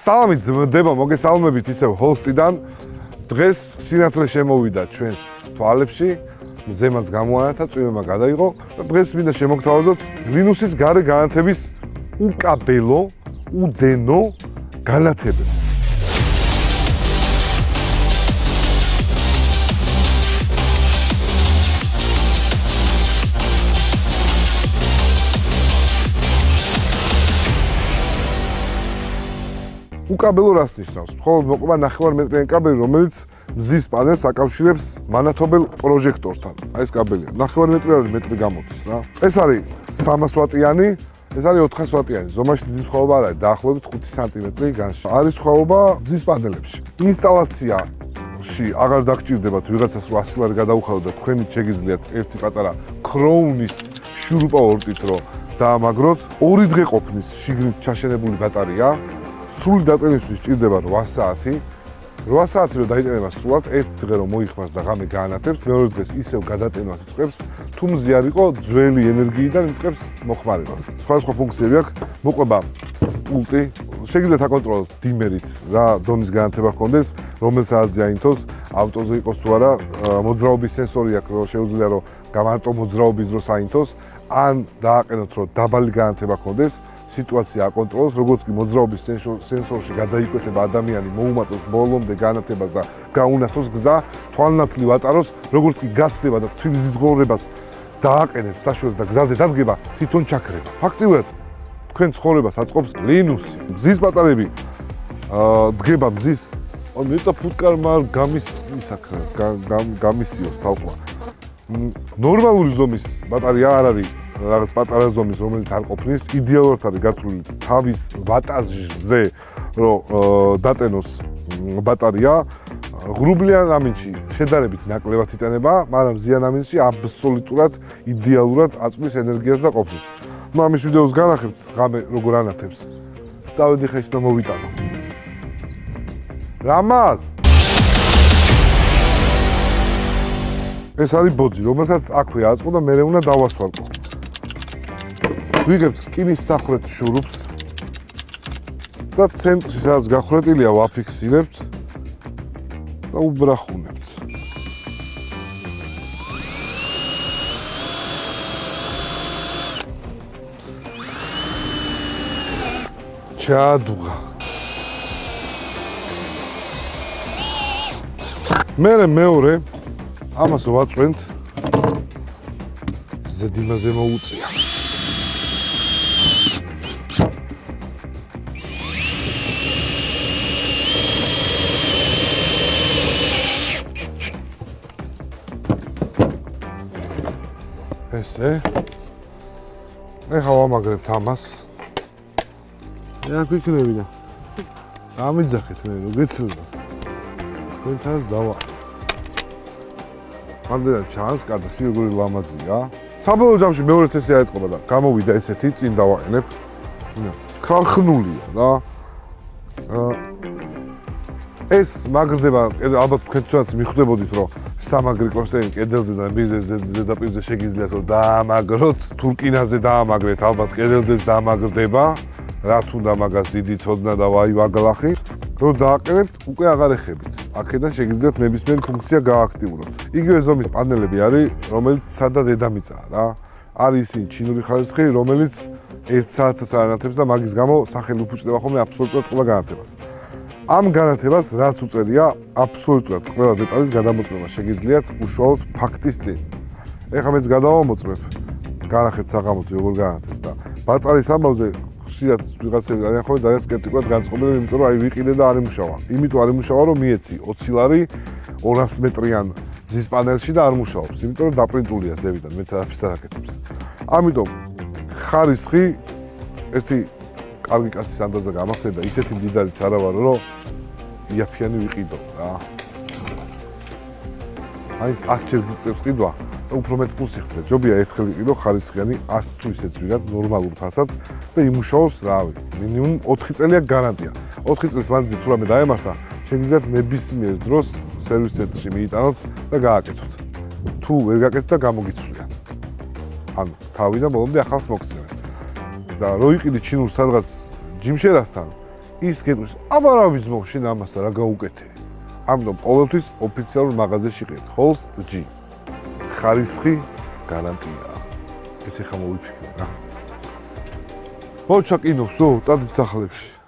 Salamit ძმდება, მოგესალმებით ისევ ჰოსტიდან. დღეს სინათლე შემოვიდა ჩვენს თვალებში, მზემაც გამოანათა, წვიმება გადაიღო და დღეს მინდა შემოგთავაზოთ ლინუსის გარე განათების უკაბელო, უდენო განათება. უკაბელო რას ნიშნავს? მხოლოდ მოყვება 9 მეტრიანი კაბელი, რომელიც მზის პანელს აკავშირებს მანათობელ პროჟექტორთან. აი ეს კაბელია. 9 მეტრი გამოდის რა. ეს არის 300 ვატიანი, ეს არის 400 ვატიანი. ზომაში დიდი სხვაობა არ არის, დაახლოებით 5 სანტიმეტრი განშტო. არის სხვაობა მზის პანელებში. ინსტალაციაში აღარ დაგჭირდებათ ვიღაცას რო 100 ლარი გადაუხადოთ და თქვენით შეგიძლიათ ერთი პატარა ქროუნის შურუპა ორტით რო დაამაგროთ. 2 დღე ყოფნის შიგნით ჩაშენებული ბატარეა. სრული დატანისთვის სჭირდება 8 საათი. 8 საათი რომ დაიტანება სრულად, ერთი დღე რომ მოიხმარს და ღამე გაანათებს, მეორე დღეს ისევ გადატენვას იწყებს, თუ მზი არ იყო, ძველი ენერგიიდან იწყებს მოხმარებას. სხვადასხვა ფუნქციები აქვს, მოყვება პულტი, შეგიძლიათ აკონტროლოთ დიმერით, რა დონის განათება ჰქონდეს, რომელ საათზე აინთოს, ავტოზე იყოს თუ არა, მოძრაობის სენსორი აქვს, რომ შეუძლია რომ გამარტო მოძრაობის დროს აინთოს, ან დააყენოთ რომ დაბალი განათება ჰქონდეს. სიტუაცია აკონტროლოს, როგორც კი მოძრაობის სენსორში გადაიკვეთება ადამიანი, მოუმატოს ბოლომდე განათებას და გაუნათოს გზა, თვალნათლი ვატაროს, როგორც კი გაცდება და თვითონ ცხოვრებას დააყენებს საშუალებას და გზაზე დადგება, თვითონ ჩაქრება. ფაქტიურად თქვენ ცხოვრებას აწყობს ლინუსი. მზის ბატარეები დგება მზის, მეტა ფუტკარმა გამისიოს თავყვა. ნორმალური ზომის ბატარეა არ არის რაღაც პატარა ზომის, რომელიც არ ყოფნის, იდეალურად არის გათვლილი თავის ვატაჟზე, რომ დატენოს ბატარეა. ღრუბლიან ამინდში შედარებით ნაკლებად იტანება, მაგრამ მზიან ამინდში აბსოლუტურად იდეალურად აწვის ენერგიას და ყოფნის. ნუ ამის ვიდეოს განახებთ ღამე როგორ ანათებს. წავედი ხე ის და მოვიტანო. რამაზ ეს არის ბოძი, რომელსაც აქვე აწყო და მე უნდა დავასვალკო. ვიღებთ რკინის სამხრეთ შურუპს და ცენტრში სადაც გახვრეტილია ვაფიქსირებთ და უბრახუნებთ. ჩაადუღა. მერე მეორე ამას ვაწვენთ ზედიმაზე მოუწია. ესე ეხლა ვამაგრებთ ამას. რა გვიქნებინა? ამიძახეთ მე რო გეცილებას. თქვენთანაც დავა. ამდენად ჩანს, კადრში როგორი ლამაზია. საბოლოო ჯამში მეორე წესი აეწყობა და გამოვიდა ესეთი, წინ დავაყენებ. ქარხნულია რა. ეს მაგრდება, ალბათ თქვენთვისაც მიხვდებოდით, რომ სამაგრი კროსტენი კედელზე და მიზეს ზედაპირზე შეგიძლიათ რომ დაამაგროთ, თურკინაზე დაამაგრეთ, ალბათ კედელზეც დაამაგრდება. რა თუნდა მაგას დიდი ცოდნა და ვაი ვაგლახი. რომ დააყენებთ, უკვე აღარ ეხებით. აქედან შეგიძლიათ ნებისმიერი ფუნქცია გააქტიუროთ. იგივე ზომის პანელები არის, რომელიც სადა დედამიწაა რა. არის ისინი ჩინური ხარისხი, რომელიც 1 საათს არ ანათებს და მაგის გამო სახელი უფუჭდება ხოლმე აბსოლუტურად ყველა განათებას. ამ განათებას რაც უწევია, აბსოლუტურად ყველა დეტალის გადამოწმება შეგიძლიათ უშუალოდ ფაქტის წინ. ეხლა მეც გადავამოწმებ, განახეთ საღამოთი როგორ განათებს და ბატარეის ამბავზე ხშირად ვიღაცები არიან ხოლმე ძალიან სკეპტიკურად განწყობილები, იმიტომ რომ აი ვიყიდე და არ იმუშავა. იმიტომ არ იმუშავა, რომ მიეცი 20 ლარი 200 მეტრიან მზის პანელში და არ მუშაობს, იმიტომ რომ დაპრინტულია ზევიდან, მეც არაფერს არ აკეთებს. ამიტომ ხარისხი ერთი კარგი კაცის ანდაზა გამახსენდა, ისეთი მდიდარიც არა ვარო, რომ იაფიანი ვიყიდო რა. აი 100 ჯერ გიწევს ყიდვა და უფრო მეტ პულს იხდე. ჯობია ერთხელ იყიდო ხარისხიანი, არც თუ ისეც ვიღად ნორმალურ ფასად და იმუშაოს რავი. მინიმუმ 4 წელია გარანტია. 4 წელს მანძილზე თუ რამე დაემართა, შეგიძლიათ ნებისმიერ დროს სერვის ცენტრში მიიტანოთ და გააკეთოთ. თუ ვერ გაკეთეთ და გამოგიცვლიან. ანუ თავიდან ბოლომდე ახალს მოგწევენ. და რო იყიდე ჩინურ სადღაც ჯიმშერასთან, ის გეტყვის, აბა რა ვიძმო, შენ ამასთან რა გაუკეთე. ამიტომ ყოველთვის ოფიციალურ მაღაზიაში ყიდეთ Holst G. ხარისხი გარანტია. ეს ახლა მოვიფიქრე რა. მოჩა კინოსო, წადით სახლებში.